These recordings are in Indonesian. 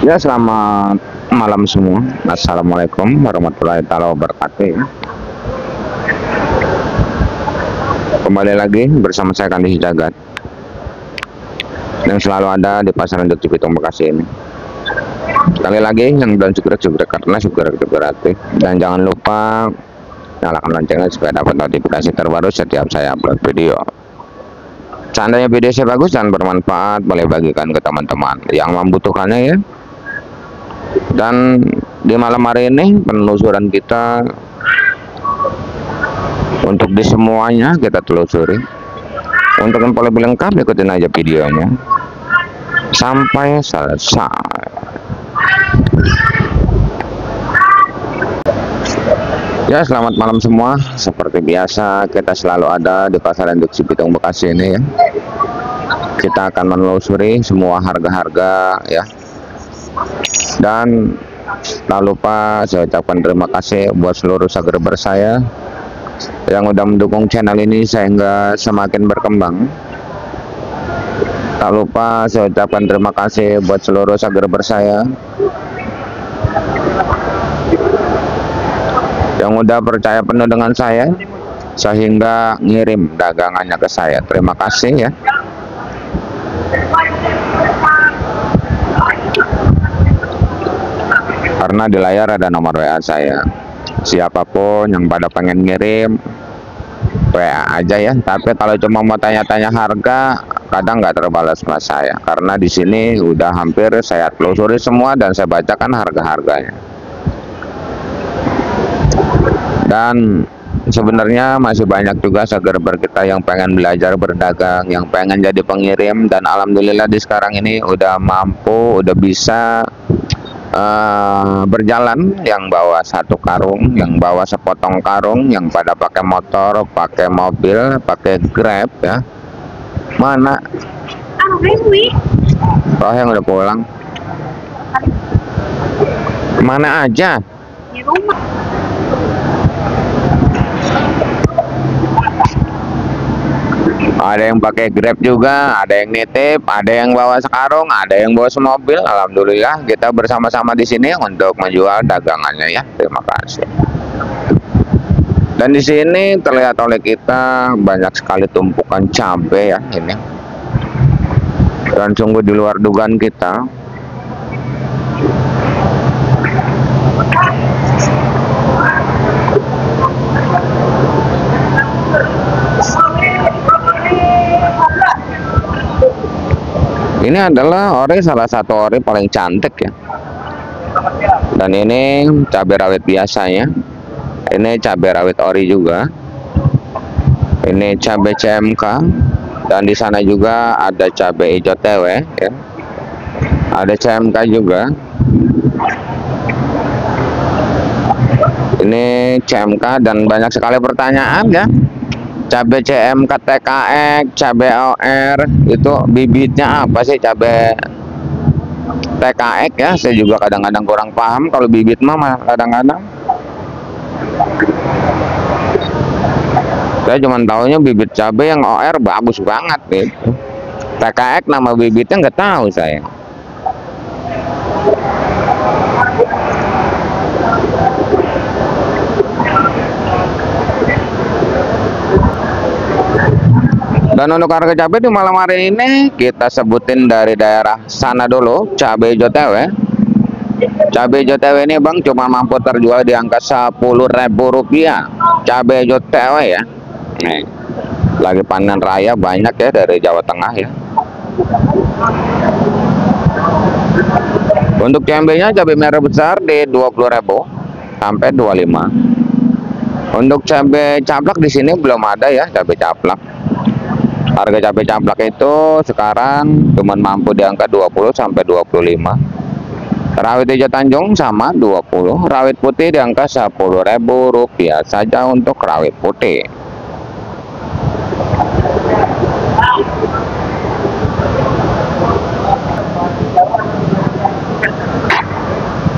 Ya, selamat malam semua. Assalamualaikum warahmatullahi taala wabarakatuh ya. Kembali lagi bersama saya Kandi Jagat yang selalu ada di pasar induk Cibitung Bekasi ini. Sekali lagi yang belum subscribe karena subscribe itu gratis, dan jangan lupa nyalakan loncengnya supaya dapat notifikasi terbaru setiap saya upload video. Seandainya video saya bagus dan bermanfaat, boleh bagikan ke teman-teman yang membutuhkannya ya. Dan di malam hari ini penelusuran kita untuk di semuanya kita telusuri. Untuk yang lebih lengkap ikutin aja videonya sampai selesai. Ya, selamat malam semua. Seperti biasa kita selalu ada di pasar induk Cibitung Bekasi ini ya. Kita akan menelusuri semua harga-harga ya. Dan tak lupa saya ucapkan terima kasih buat seluruh subscriber saya yang udah mendukung channel ini sehingga semakin berkembang. Tak lupa saya ucapkan terima kasih buat seluruh subscriber saya yang udah percaya penuh dengan saya sehingga ngirim dagangannya ke saya. Terima kasih ya. Karena di layar ada nomor WA saya. Siapapun yang pada pengen ngirim, WA aja ya. Tapi kalau cuma mau tanya-tanya harga, kadang nggak terbalas sama saya. Karena di sini udah hampir saya telusuri semua dan saya bacakan harga-harganya. Dan sebenarnya masih banyak juga subscriber kita yang pengen belajar berdagang, yang pengen jadi pengirim, dan alhamdulillah di sekarang ini udah mampu, udah bisa berjalan, yang bawa satu karung, yang bawa sepotong karung, yang pada pakai motor, pakai mobil, pakai Grab ya. Mana? Oh, yang udah pulang. Mana aja? Di rumah. Ada yang pakai Grab juga, ada yang nitip, ada yang bawa sekarung, ada yang bawa semobil. Alhamdulillah kita bersama-sama di sini untuk menjual dagangannya ya. Terima kasih. Dan di sini terlihat oleh kita banyak sekali tumpukan cabai ya ini. Dan sungguh di luar dugaan kita. Ini adalah ori, salah satu ori paling cantik ya. Dan ini cabai rawit biasanya. Ini cabai rawit ori juga. Ini cabai CMK. Dan di sana juga ada cabai hijau TW ya. Ada CMK juga. Ini CMK dan banyak sekali pertanyaan ya. Cabai CMK TKX, cabai OR itu bibitnya apa sih cabai TKX ya? Saya juga kadang-kadang kurang paham kalau bibit mama kadang-kadang. Saya cuma tahunya bibit cabai yang OR bagus banget gitu. TKX nama bibitnya nggak tahu saya. Dan untuk harga cabai di malam hari ini kita sebutin dari daerah sana dulu, cabai hijau TW. Cabai hijau TW ini bang cuma mampu terjual di angka Rp10.000. Cabai hijau TW ya. Nih, lagi panen raya banyak ya dari Jawa Tengah ya. Untuk cabainya cabai merah besar di Rp20.000 sampai Rp25. Untuk cabai caplak di sini belum ada ya cabai caplak. Harga cabai caplak itu sekarang cuma mampu di angka 20 sampai 25. Rawit hijau Tanjung sama 20. Rawit putih di angka Rp10.000 saja untuk rawit putih.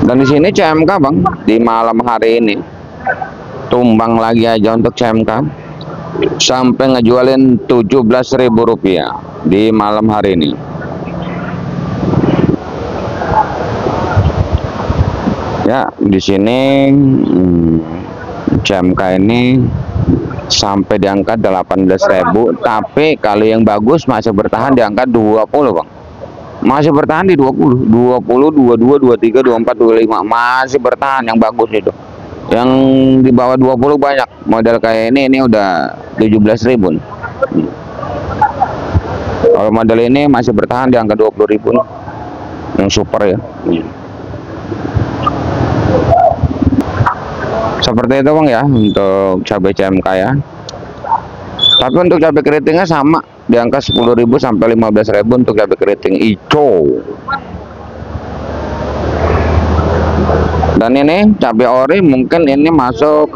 Dan di sini CMK bang di malam hari ini tumbang lagi aja untuk CMK. Sampai ngejualin Rp17.000 di malam hari ini. Ya, di sini CMK ini sampai di angka 18.000, tapi kalau yang bagus masih bertahan di angka 20, Bang. Masih bertahan di 20, 22, 23, 24, 25, masih bertahan yang bagus itu. Yang di bawah 20 banyak. Model kayak ini udah 17.000. Kalau model ini masih bertahan di angka 20.000 nih. Yang super ya. Seperti itu Bang ya untuk cabai CMK ya. Tapi untuk cabai keritingnya sama di angka 10.000 sampai 15.000 untuk cabai keriting hijau. Dan ini cabai ori, mungkin ini masuk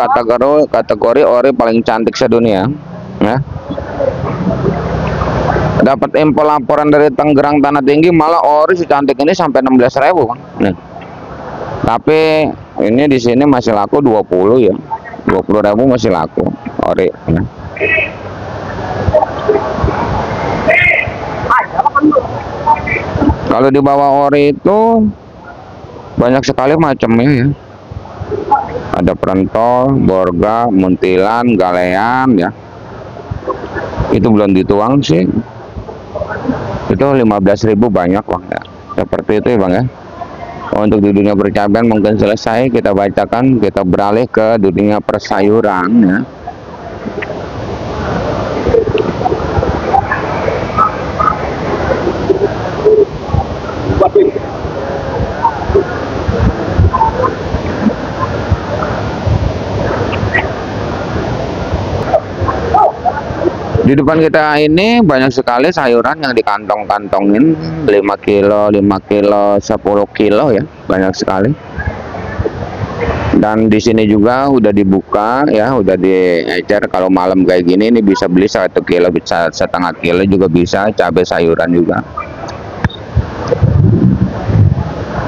kategori ori paling cantik sedunia ya. Dapat info laporan dari Tangerang Tanah Tinggi, malah ori secantik ini sampai 16.000 Bang. Nih. Tapi ini di sini masih laku 20 ya. 20.000 masih laku ori ya. Kalau di bawah ori itu banyak sekali macamnya ya. Ada perentol, borga, muntilan, galean ya. Itu belum dituang sih. Itu 15.000 banyak Bang ya. Seperti itu ya Bang ya. Untuk di dunia percabayan mungkin selesai, kita bacakan, kita beralih ke dunia persayuran ya. Di depan kita ini banyak sekali sayuran yang dikantong-kantongin 5 kilo, 5 kilo, 10 kilo ya, banyak sekali. Dan di sini juga udah dibuka ya, udah diecer. Kalau malam kayak gini ini bisa beli 1 kilo, bisa setengah kilo juga bisa, cabai sayuran juga.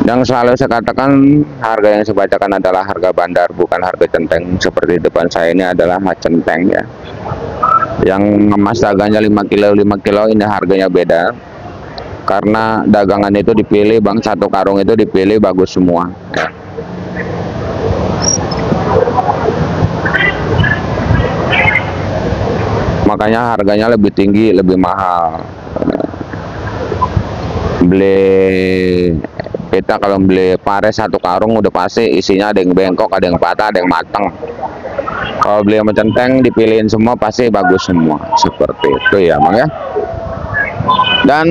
Yang selalu saya katakan, harga yang saya bacakan adalah harga bandar, bukan harga centeng. Seperti depan saya ini adalah centeng ya. Yang emas dagangnya 5 kilo, 5 kilo ini harganya beda. Karena dagangan itu dipilih Bang, satu karung itu dipilih bagus semua ya. Makanya harganya lebih tinggi, lebih mahal. Kita kalau beli pare satu karung udah pasti isinya ada yang bengkok, ada yang patah, ada yang matang. Kalau beli sama centeng dipilihin semua pasti bagus semua. Seperti itu ya Bang ya. Dan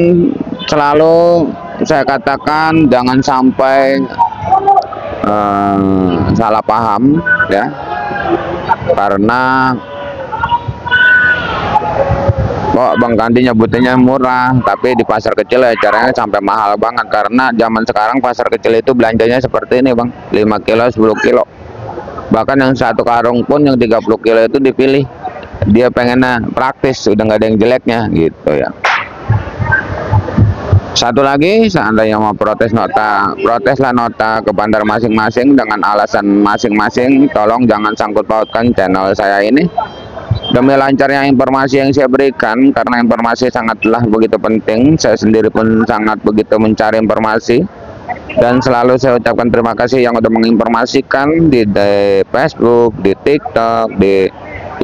selalu saya katakan jangan sampai salah paham ya. Karena kok Bang Kandi nyebutinnya murah, tapi di pasar kecil ya caranya sampai mahal banget. Karena zaman sekarang pasar kecil itu belanjanya seperti ini Bang, 5 kilo, 10 kilo. Bahkan yang satu karung pun yang 30 kilo itu dipilih. Dia pengennya praktis, udah nggak ada yang jeleknya gitu ya. Satu lagi, seandainya mau protes nota, proteslah nota ke bandar masing-masing dengan alasan masing-masing. Tolong jangan sangkut pautkan channel saya ini. Demi lancarnya informasi yang saya berikan, karena informasi sangatlah begitu penting. Saya sendiri pun sangat begitu mencari informasi. Dan selalu saya ucapkan terima kasih yang sudah menginformasikan di Facebook, di TikTok, di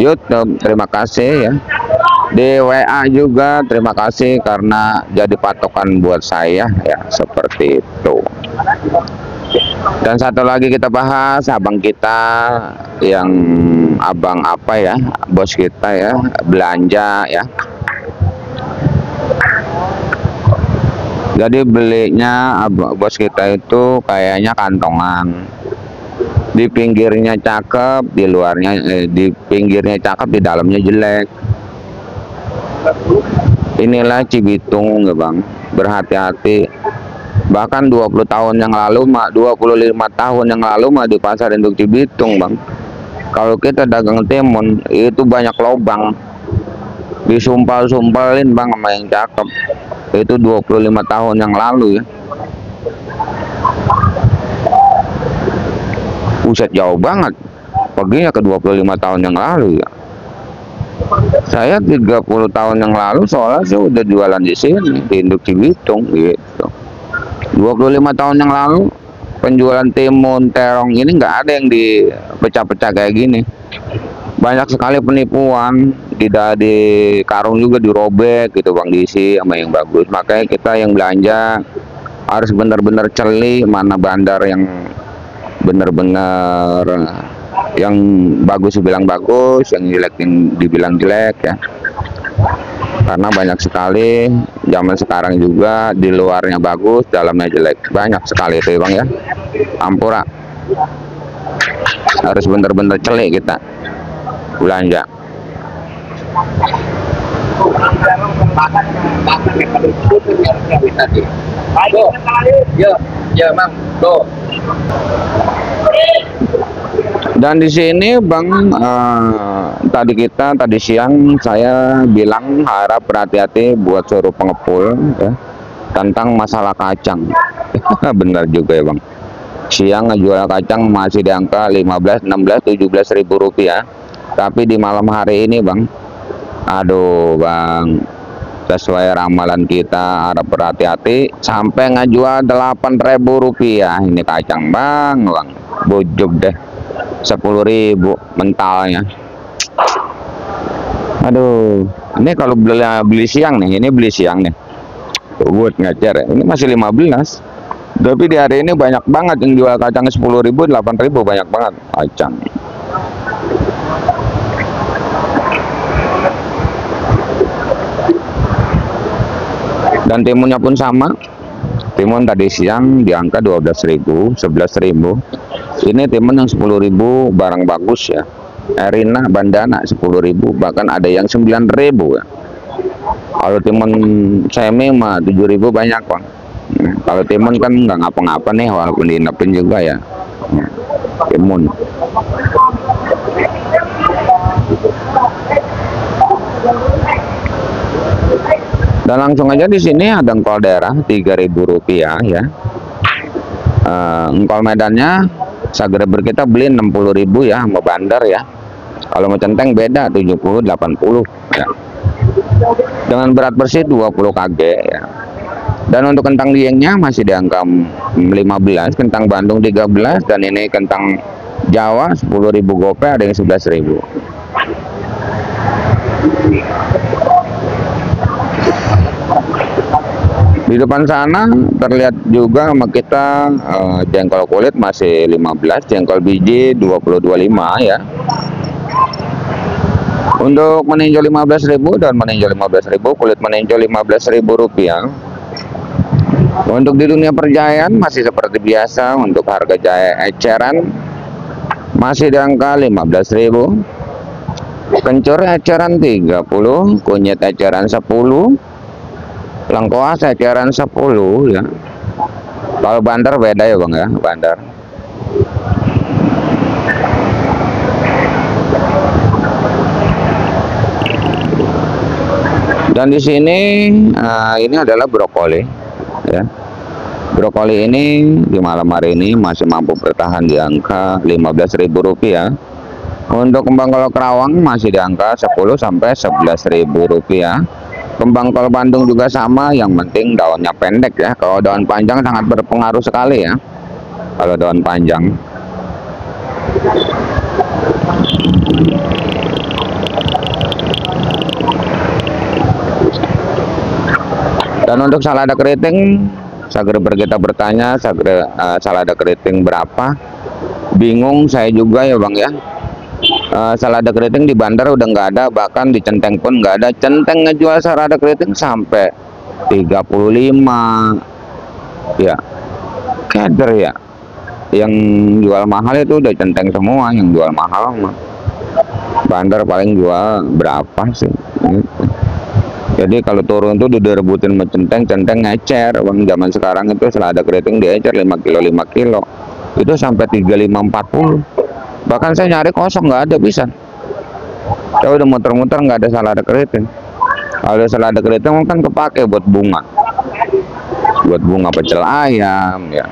YouTube. Terima kasih ya. Di WA juga terima kasih karena jadi patokan buat saya ya, seperti itu. Dan satu lagi kita bahas abang kita yang abang apa ya, bos kita ya, belanja ya. Jadi belinya bos kita itu kayaknya kantongan. Di pinggirnya cakep, di luarnya di pinggirnya cakep, di dalamnya jelek. Inilah Cibitung ya Bang, berhati-hati. Bahkan 20 tahun yang lalu, 25 tahun yang lalu mah di pasar induk Cibitung Bang, kalau kita dagang timun itu banyak lobang, disumpal-sumpalin Bang sama yang cakep. Itu 25 tahun yang lalu ya. Buset, jauh banget perginya ke 25 tahun yang lalu ya. Saya 30 tahun yang lalu soalnya saya udah jualan di sini di induk Cibitung gitu. 25 tahun yang lalu penjualan timun terong ini nggak ada yang dipecah-pecah kayak gini. Banyak sekali penipuan, tidak di karung juga dirobek gitu bang, diisi sama yang bagus. Makanya kita yang belanja harus benar-benar celi mana bandar yang benar-benar yang bagus dibilang bagus, yang jelek yang dibilang jelek ya. Karena banyak sekali zaman sekarang juga di luarnya bagus, dalamnya jelek, banyak sekali itu ya bang ya. Ampura, harus benar-benar celik kita belanja. Dan di sini bang, tadi siang saya bilang harap berhati-hati buat suruh pengepul ya, tentang masalah kacang. Benar juga ya bang, siang ngejual kacang masih di angka 15, 16, 17 ribu rupiah. Tapi di malam hari ini bang, aduh bang, sesuai ramalan kita harap berhati-hati sampai ngejual 8.000 rupiah ini kacang bang, bujuk deh 10.000 mentalnya. Aduh, ini kalau beli siang nih, ini beli siang nih buat ngajar ya, ini masih 15. Tapi di hari ini banyak banget yang jual kacang 10.000, 8.000, banyak banget kacang. Dan timunnya pun sama, timun tadi siang di angka 12.000, 11.000. Ini timun yang 10.000 barang bagus ya. Erina bandana 10.000, bahkan ada yang 9.000 ya. Kalau timun semi mah 7.000 banyak bang. Nah, kalau timun kan nggak ngapa-ngapa nih, walaupun diinapin juga ya. Nah, timun. Dan langsung aja di sini ada engkol daerah 3.000 rupiah ya. Engkol medannya Sagreber kita beli 60.000 ya, mau bandar ya. Kalau mau centeng beda 70, 80 ya. Dengan berat bersih 20 kg ya. Dan untuk kentang diengnya masih di angka 15, kentang Bandung 13, dan ini kentang Jawa 10.000 gope, ada yang 11.000. Di depan sana terlihat juga sama kita jengkol kulit masih 15, jengkol biji 20-25 ya. Untuk meninjau 15.000 dan meninjau 15.000, kulit meninjau 15.000 rupiah. Untuk di dunia perjayaan masih seperti biasa, untuk harga jahe eceran masih di angka 15.000. Kencur eceran 30, kunyit eceran 10, lengkoas eceran 10 ya. Kalau bandar beda ya bang ya, bandar. Dan di sini ini adalah brokoli ya. Brokoli ini di malam hari ini masih mampu bertahan di angka 15.000 rupiah. Untuk kembang kol kerawang masih di angka 10 sampai 11.000 rupiah. Kembang kol Bandung juga sama, yang penting daunnya pendek ya. Kalau daun panjang sangat berpengaruh sekali ya. Kalau daun panjang. Dan untuk salada keriting, Sagreber kita bertanya salada keriting berapa? Bingung saya juga ya bang ya. Salada keriting di bandar udah nggak ada, bahkan di centeng pun nggak ada. Centeng ngejual salada keriting sampai 35 ya. Keder ya. Yang jual mahal itu udah centeng semua, yang jual mahal mah. Bandar paling jual berapa sih gitu. Jadi kalau turun tuh udah rebutin sama centeng, centeng ngecer bang. Zaman sekarang itu selada keriting diecer 5 kilo 5 kilo itu sampai 35-40. Bahkan saya nyari kosong nggak ada bisa. Saya udah muter-muter nggak ada salada keriting. Kalau ada salada keriting kan kepake buat bunga pecel ayam ya.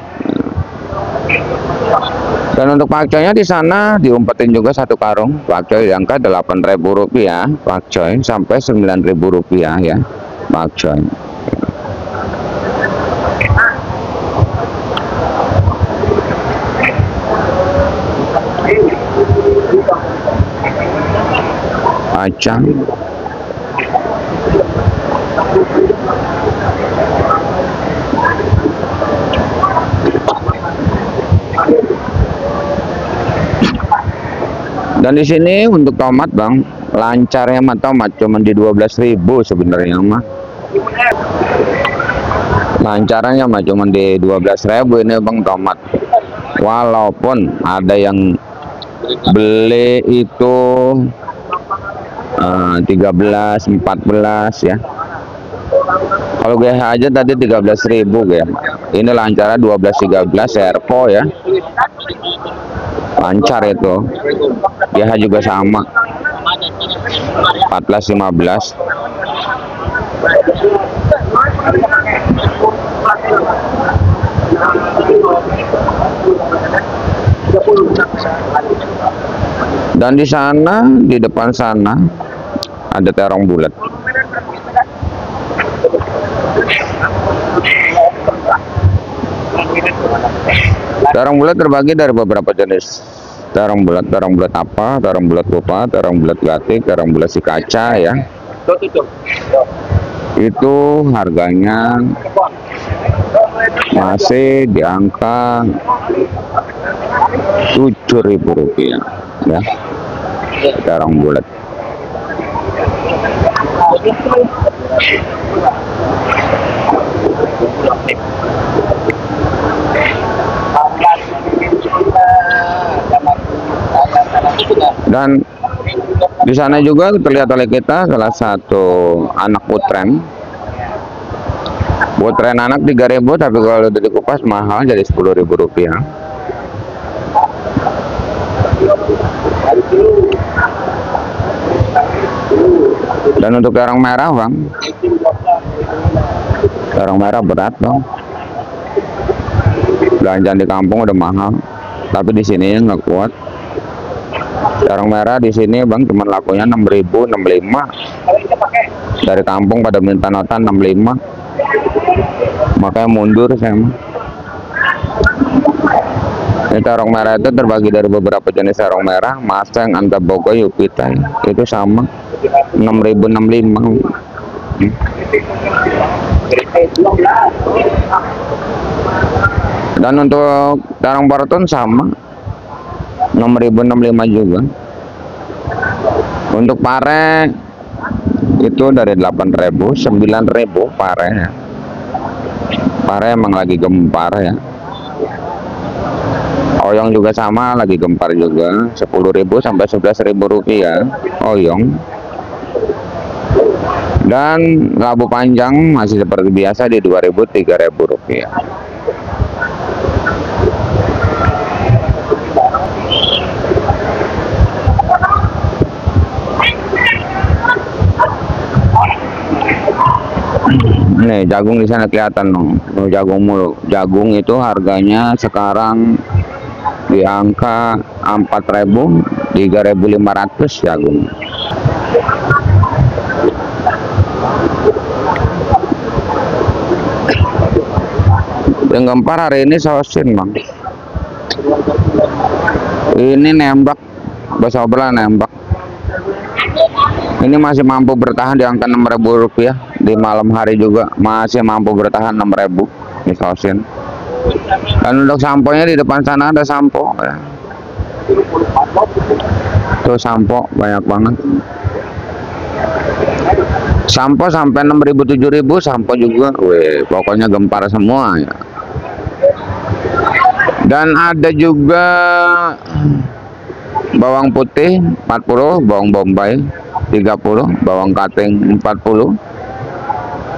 Dan untuk pakcoynya di sana diumpetin juga satu karung pakcoy di angka 8.000 rupiah, pakcoy sampai 9.000 rupiah ya pakcoy. kaca. Dan di sini untuk tomat bang, lancarnya mah tomat cuma di 12.000 sebenarnya mah. Lancarannya mah cuma di 12.000 ini bang tomat. Walaupun ada yang beli itu 13, 14 ya. Kalau GH aja tadi 13.000 ya. Ini lancarnya 12, 13 Serpo ya. Lancar itu. GH juga sama. 14, 15. Dan di sana, di depan sana ada terong bulat. Terong bulat terbagi dari beberapa jenis. Terong bulat apa, terong bulat kupa, terong bulat gatik, terong bulat si kaca ya. Itu harganya masih di angka Rp7.000 ya. Terong bulat. Dan di sana juga terlihat oleh kita salah satu anak putren. Putren anak 3.000, tapi kalau udah dikupas mahal jadi Rp10.000. Dan untuk terong merah bang, terong merah berat bang. Belanjaan di kampung udah mahal, tapi di sini nggak kuat. Terong merah di sini bang cuma lakunya 6.000, 65. Dari kampung pada minta nota 65, makanya mundur saya. Ini terong merah itu terbagi dari beberapa jenis terong merah. Maseng, Antaboga, Yupita itu sama 6.000, 65. Dan untuk terong Barton sama 6.000, 65 juga. Untuk pare itu dari 8.000, 9.000 pare ya. Pare emang lagi gempar ya. Oyong juga sama, lagi gempar juga, 10.000 sampai 11.000 rupiah oyong. Dan labu panjang masih seperti biasa di 2.000, 3.000 rupiah. Nih jagung di sana kelihatan loh, jagung mulu. Jagung itu harganya sekarang di angka 4.000, 3.500 jagung. Yang gempar hari ini sausin bang. Ini nembak, bahasa obrolan nembak. Ini masih mampu bertahan di angka 6.000 rupiah. Di malam hari juga masih mampu bertahan 6.000 di sausin. Dan untuk samponya di depan sana ada sampo ya. Tuh sampo banyak banget. Sampo sampai 6.000, 7.000 sampo juga. Weh, pokoknya gempar semua ya. Dan ada juga bawang putih 40, bawang bombay 30, bawang kating 40,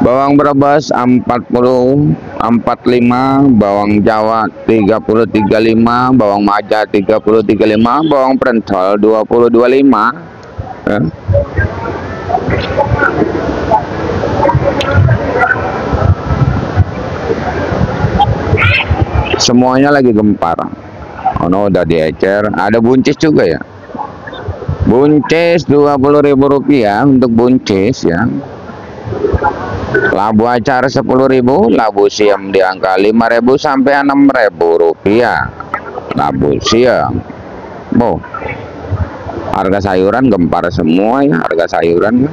bawang Brebes 40, 45, bawang Jawa 30, 35, bawang Maja 30, 35, bawang Prentol 20, 25 ya. Semuanya lagi gempar. Oh no, udah diecer. Ada buncis juga ya. Buncis 20.000 rupiah untuk buncis ya. Labu acar 10.000, labu siam di angka 5.000 sampai 6.000 rupiah. Labu siam. Oh. Harga sayuran gempar semua ya, harga sayuran.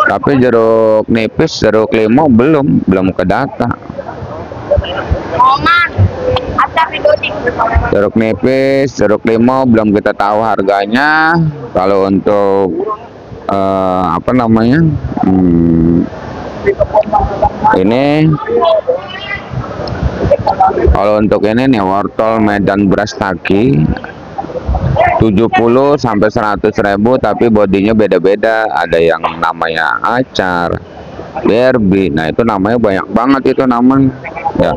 Tapi jeruk nipis, jeruk limau belum ke data. Jeruk nipis, jeruk limau belum kita tahu harganya. Kalau untuk apa namanya, ini kalau untuk ini nih wortel Medan Brastagi 70 sampai 100.000, tapi bodinya beda-beda. Ada yang namanya acar, derby. Nah, itu namanya banyak banget itu namanya. Ya.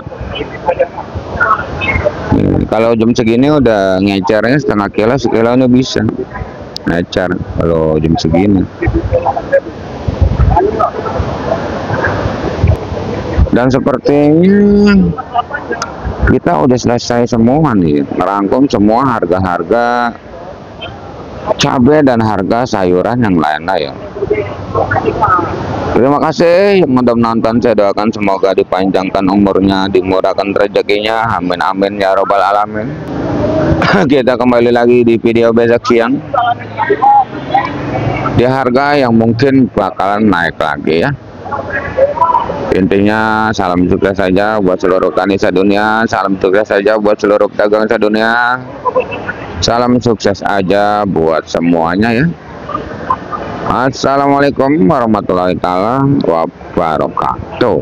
Kalau jam segini udah ngecernya setengah kilo, sekilanya bisa ngecer kalau jam segini. Dan sepertinya kita udah selesai semua nih, merangkum semua harga-harga cabai dan harga sayuran yang lain-lain. Terima kasih yang udah menonton. Saya doakan semoga dipanjangkan umurnya, dimurahkan rezekinya, amin amin ya robbal alamin. Kita kembali lagi di video besok siang di harga yang mungkin bakalan naik lagi ya. Intinya salam sukses saja buat seluruh tani sedunia, salam sukses saja buat seluruh pedagang sedunia, salam sukses aja buat semuanya ya. Assalamualaikum warahmatullahi wabarakatuh.